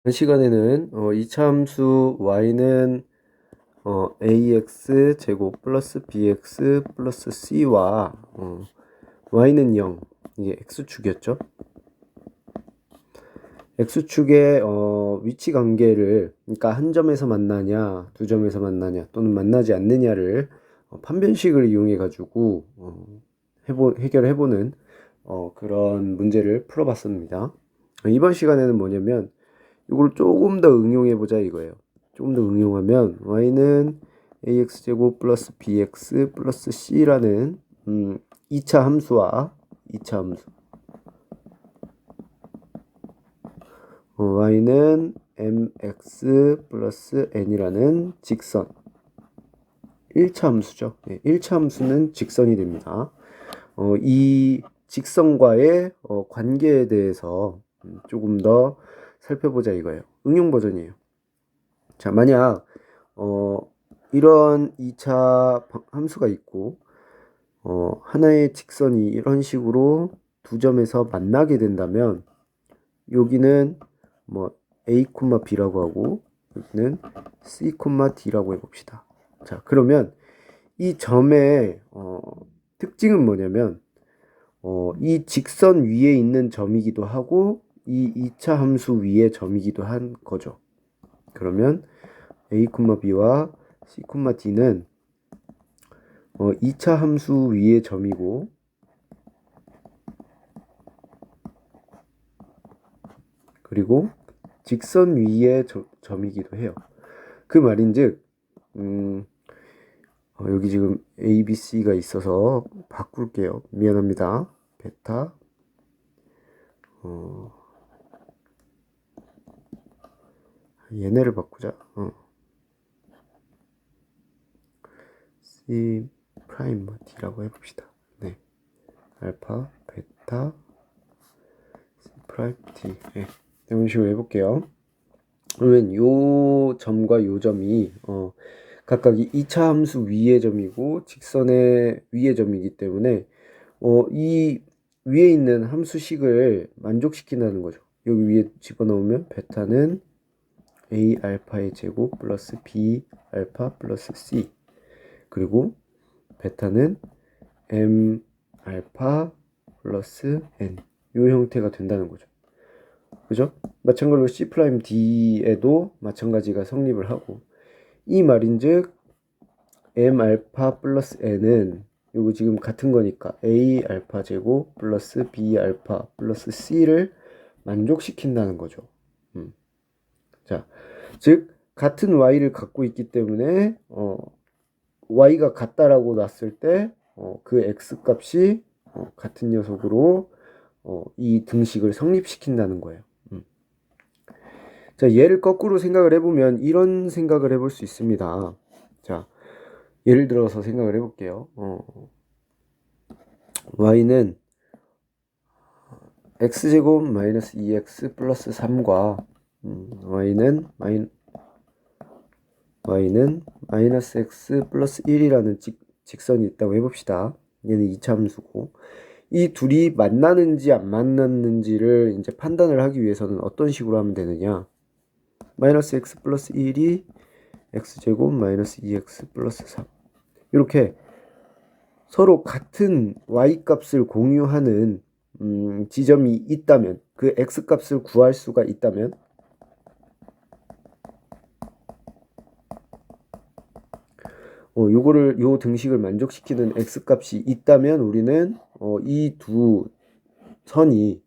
이번 시간에는 이차 함수 y는 ax 제곱 플러스 bx 플러스 c와 y는 0, 이게 x축이었죠. x축의 위치 관계를, 그러니까 한 점에서 만나냐 두 점에서 만나냐 또는 만나지 않느냐를 판별식을 이용해 가지고 해결해보는 그런 문제를 풀어봤습니다. 이번 시간에는 뭐냐면 이걸 조금 더 응용해 보자 이거예요. 조금 더 응용하면 y는 ax제곱 플러스 bx 플러스 c라는 2차 함수와 2차 함수, y는 mx 플러스 n이라는 직선, 1차 함수죠. 네, 1차 함수는 직선이 됩니다. 이 직선과의 관계에 대해서 조금 더 살펴보자 이거예요. 응용 버전이에요. 자, 만약 이런 2차 함수가 있고 하나의 직선이 이런 식으로 두 점에서 만나게 된다면 여기는 뭐 a, b라고 하고 여기는 c, d라고 해봅시다. 자, 그러면 이 점의 특징은 뭐냐면 이 직선 위에 있는 점이기도 하고 이 2차 함수 위의 점이기도 한 거죠. 그러면 a, b와 c, d는 2차 함수 위의 점이고 그리고 직선 위의 점이기도 해요. 그 말인즉 여기 지금 a, b, c가 있어서 바꿀게요. 미안합니다. 베타 얘네를 바꾸자. C 프라임 D라고 해봅시다. 네, 알파, 베타, C 프라임 D. 네, 이런 식으로 해볼게요. 그러면 요 점과 요 점이 각각 2차 함수 위의 점이고 직선의 위의 점이기 때문에 이 위에 있는 함수식을 만족시킨다는 거죠. 여기 위에 집어넣으면 베타는 A 알파의 제곱 플러스 B 알파 플러스 C, 그리고 베타는 M 알파 플러스 N, 요 형태가 된다는 거죠. 그죠? 마찬가지로 C 프라임 D에도 마찬가지가 성립을 하고, 이 말인즉 M 알파 플러스 N은 요거 지금 같은 거니까 A 알파 제곱 플러스 B 알파 플러스 C를 만족시킨다는 거죠. 자, 즉 같은 y를 갖고 있기 때문에 y가 같다라고 놨을 때 그 x 값이 같은 녀석으로 이 등식을 성립시킨다는 거예요. 자, 얘를 거꾸로 생각을 해보면 이런 생각을 해볼 수 있습니다. 자, 예를 들어서 생각을 해볼게요. y는 x제곱 마이너스 2x 플러스 3과 y는 마이너스 x 플러스 1이라는 직선이 있다고 해봅시다. 얘는 2차 함수고, 이 둘이 만나는지 안 만났는지를 이제 판단을 하기 위해서는 어떤 식으로 하면 되느냐. 마이너스 x 플러스 1이 x제곱 마이너스 2x 플러스 3, 이렇게 서로 같은 y 값을 공유하는 지점이 있다면, 그 x 값을 구할 수가 있다면 요 등식을 만족시키는 x 값이 있다면 우리는 이 두 선이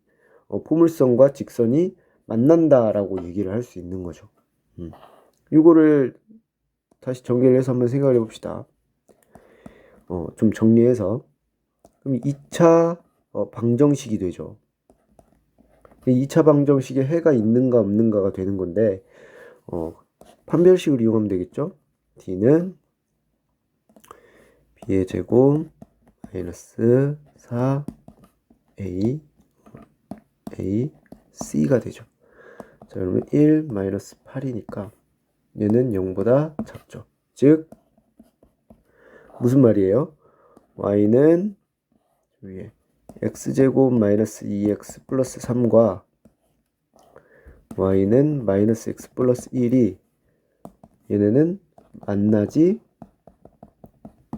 포물선과 직선이 만난다라고 얘기를 할 수 있는 거죠. 요거를 다시 정리를 해서 한번 생각을 해봅시다. 좀 정리해서, 그럼 2차 방정식이 되죠. 2차 방정식에 해가 있는가 없는가가 되는 건데 판별식을 이용하면 되겠죠. D는 B의 제곱 마이너스 4A C가 되죠. 자, 그러면 1 마이너스 8이니까 얘는 0보다 작죠. 즉 무슨 말이에요? y는 위에 x제곱 마이너스 2x 플러스 3과 y는 마이너스 x 플러스 1이 얘네는 만나지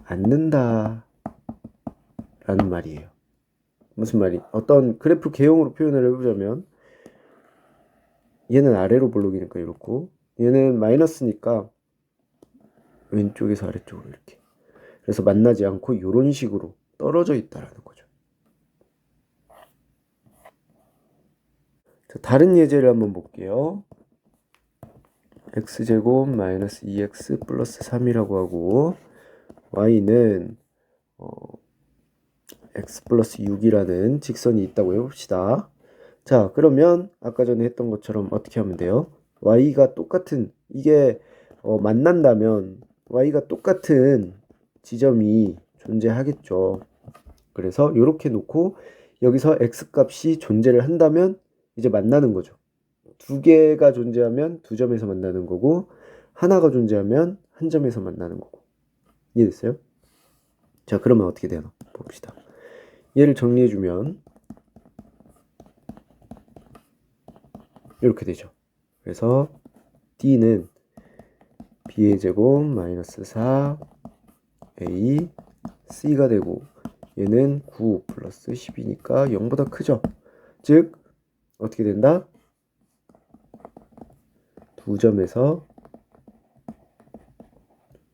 않는다 라는 말이에요. 무슨 말이? 어떤 그래프 개형으로 표현을 해보자면 얘는 아래로 볼록이니까 이렇고 얘는 마이너스니까 왼쪽에서 아래쪽으로 이렇게. 그래서 만나지 않고 이런 식으로 떨어져 있다라는 거죠. 자, 다른 예제를 한번 볼게요. x제곱 마이너스 2x 플러스 3이라고 하고 y는 x 플러스 6이라는 직선이 있다고 해봅시다. 자, 그러면 아까 전에 했던 것처럼 어떻게 하면 돼요? y가 똑같은 이게 만난다면 y가 똑같은 지점이 존재하겠죠. 그래서 이렇게 놓고 여기서 x 값이 존재를 한다면 이제 만나는 거죠. 두 개가 존재하면 두 점에서 만나는 거고 하나가 존재하면 한 점에서 만나는 거고. 이해됐어요? 자, 그러면 어떻게 되나 봅시다. 얘를 정리해주면 이렇게 되죠. 그래서 d는 b의 제곱 마이너스 4 a c가 되고 얘는 9 플러스 10이니까 0보다 크죠. 즉 어떻게 된다? 두 점에서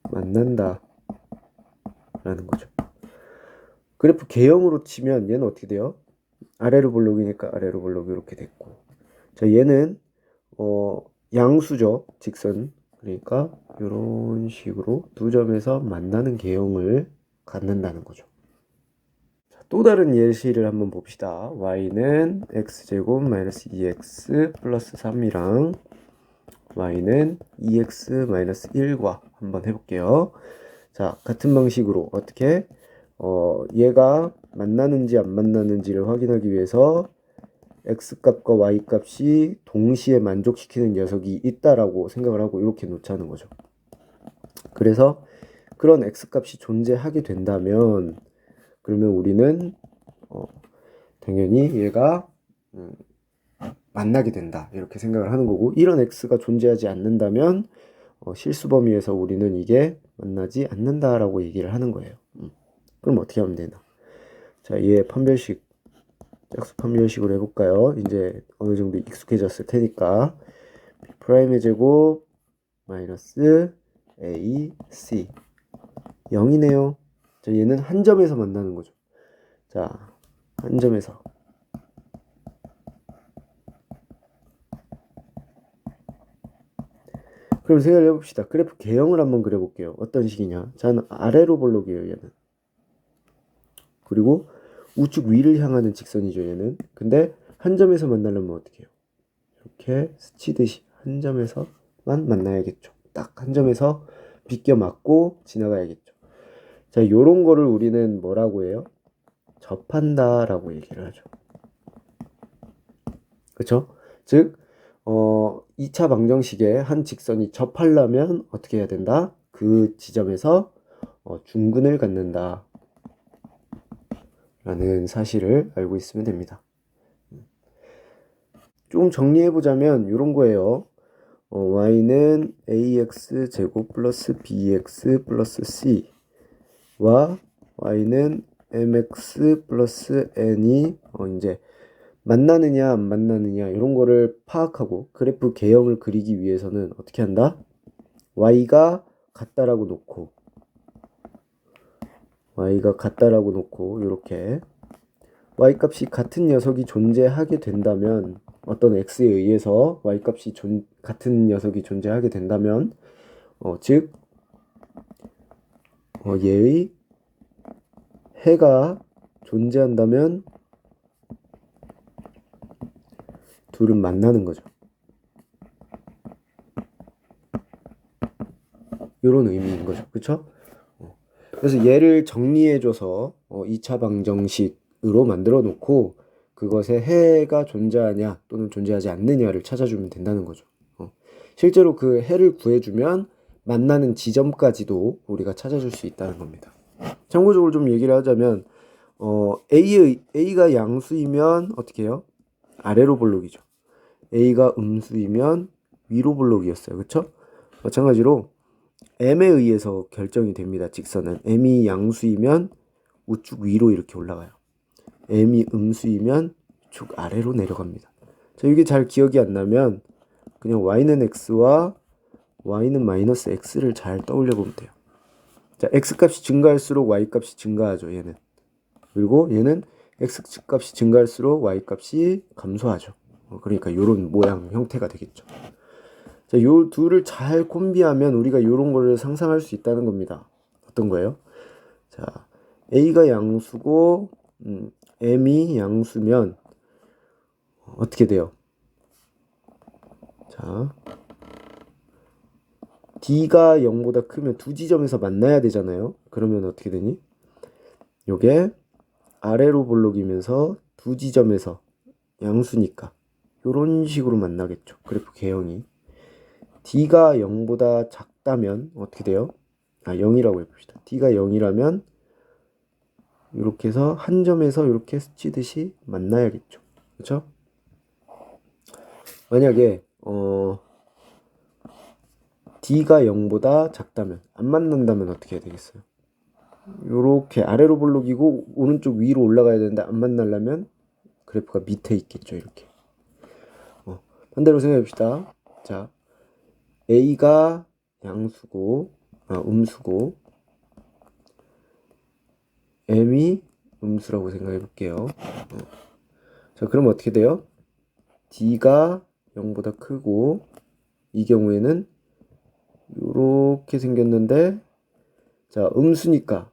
만난다 라는 거죠. 그래프 개형으로 치면 얘는 어떻게 돼요? 아래로 볼록이니까 아래로 볼록 이렇게 됐고, 자 얘는 양수죠. 직선. 그러니까 이런 식으로 두 점에서 만나는 개형을 갖는다는 거죠. 자, 또 다른 예시를 한번 봅시다. y는 x제곱 마이너스 2x 플러스 3이랑 y는 2x 마이너스 1과 한번 해볼게요. 자, 같은 방식으로 어떻게 얘가 만나는지 안 만나는지를 확인하기 위해서 x값과 y값이 동시에 만족시키는 녀석이 있다라고 생각을 하고 이렇게 놓자는 거죠. 그래서 그런 x값이 존재하게 된다면 그러면 우리는 당연히 얘가 만나게 된다 이렇게 생각을 하는 거고, 이런 x가 존재하지 않는다면 실수 범위에서 우리는 이게 만나지 않는다라고 얘기를 하는 거예요. 그럼 어떻게 하면 되나? 자, 얘 판별식 짝수 판별식으로 해볼까요? 이제 어느 정도 익숙해졌을 테니까 B'의 제곱 마이너스 AC 0이네요. 자, 얘는 한 점에서 만나는 거죠. 자, 한 점에서 그럼 생각을 해봅시다. 그래프 개형을 한번 그려볼게요. 어떤 식이냐? 자, 아래로 볼록이에요, 얘는. 그리고 우측 위를 향하는 직선이죠, 얘는. 근데 한 점에서 만나려면 어떻게 해요? 이렇게 스치듯이 한 점에서만 만나야겠죠. 딱 한 점에서 비껴 맞고 지나가야겠죠. 자, 요런 거를 우리는 뭐라고 해요? 접한다 라고 얘기를 하죠. 그쵸? 즉 2차 방정식에 한 직선이 접하려면 어떻게 해야 된다? 그 지점에서 중근을 갖는다 라는 사실을 알고 있으면 됩니다. 좀 정리해보자면 이런 거예요. y는 ax 제곱 플러스 bx 플러스 c와 y는 mx 플러스 n이 이제 만나느냐 안 만나느냐 이런 거를 파악하고 그래프 개형을 그리기 위해서는 어떻게 한다? y가 같다라고 놓고 이렇게 y값이 같은 녀석이 존재하게 된다면, 어떤 x에 의해서 y값이 같은 녀석이 존재하게 된다면 즉 얘의 해가 존재한다면 둘은 만나는 거죠. 이런 의미인 거죠. 그쵸? 그래서 얘를 정리해줘서 2차 방정식으로 만들어 놓고 그것에 해가 존재하냐 또는 존재하지 않느냐를 찾아주면 된다는 거죠. 실제로 그 해를 구해주면 만나는 지점까지도 우리가 찾아줄 수 있다는 겁니다. 참고적으로 좀 얘기를 하자면 A가 양수이면 어떻게 해요? 아래로 볼록이죠. A가 음수이면 위로 볼록이었어요. 그쵸? 마찬가지로 M에 의해서 결정이 됩니다. 직선은 M이 양수이면 우측 위로 이렇게 올라가요. M이 음수이면 쭉 아래로 내려갑니다. 자, 이게 잘 기억이 안 나면 그냥 y는 x와 y는 마이너스 x를 잘 떠올려 보면 돼요. 자, x 값이 증가할수록 y 값이 증가하죠. 얘는. 그리고 얘는 x 값이 증가할수록 y 값이 감소하죠. 그러니까 이런 모양 형태가 되겠죠. 자, 요 둘을 잘 콤비하면 우리가 이런 거를 상상할 수 있다는 겁니다. 어떤 거예요? 자, a가 양수고 m이 양수면 어떻게 돼요? 자, D가 0보다 크면 두 지점에서 만나야 되잖아요. 그러면 어떻게 되니? 요게 아래로 볼록이면서 두 지점에서 양수니까 요런 식으로 만나겠죠. 그래프 개형이. D가 0보다 작다면 어떻게 돼요? 0이라고 해봅시다. D가 0이라면 이렇게 해서 한 점에서 이렇게 스치듯이 만나야겠죠. 그렇죠? 만약에 D가 0보다 작다면 안 만난다면 어떻게 해야 되겠어요? 요렇게 아래로 볼록이고 오른쪽 위로 올라가야 되는데 안 만나려면 그래프가 밑에 있겠죠. 이렇게 반대로 생각해 봅시다. 자, A가 양수고 음수고 M이 음수라고 생각해 볼게요. 자, 그럼 어떻게 돼요? D가 0보다 크고 이 경우에는 요렇게 생겼는데 자, 음수니까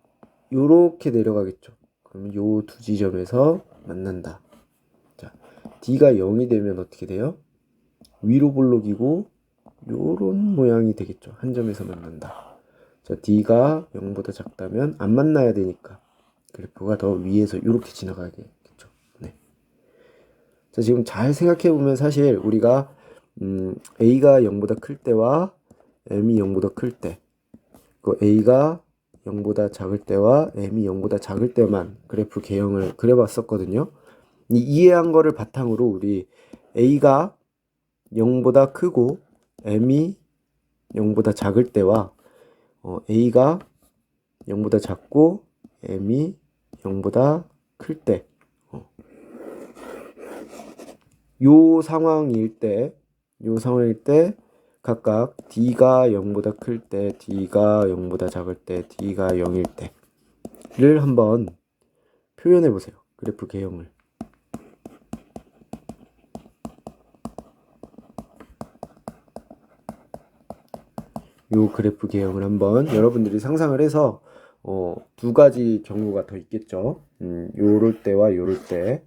요렇게 내려가겠죠. 그러면 요 두 지점에서 만난다. 자, D가 0이 되면 어떻게 돼요? 위로 볼록이고 요런 모양이 되겠죠. 한 점에서 만난다. 자, D가 0보다 작다면 안 만나야 되니까 그래프가 더 위에서 이렇게 지나가겠죠. 네. 자, 지금 잘 생각해 보면 사실 우리가 A가 0보다 클 때와 M이 0보다 클 때, 그 A가 0보다 작을 때와 M이 0보다 작을 때만 그래프 개형을 그려봤었거든요. 이해한 거를 바탕으로 우리 A가 0보다 크고 M이 0보다 작을 때와 A가 0보다 작고 M이 0보다 클 때, 요 상황일 때 각각 D가 0보다 클 때, D가 0보다 작을 때, D가 0일 때를 한번 표현해 보세요. 그래프 개형을. 요 그래프 개형을 한번 여러분들이 상상을 해서 두 가지 경우가 더 있겠죠. 요럴 때와 요럴 때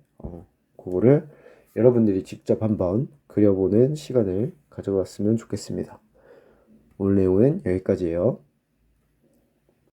그거를 여러분들이 직접 한번 그려보는 시간을 가져봤으면 좋겠습니다. 오늘 내용은 여기까지예요.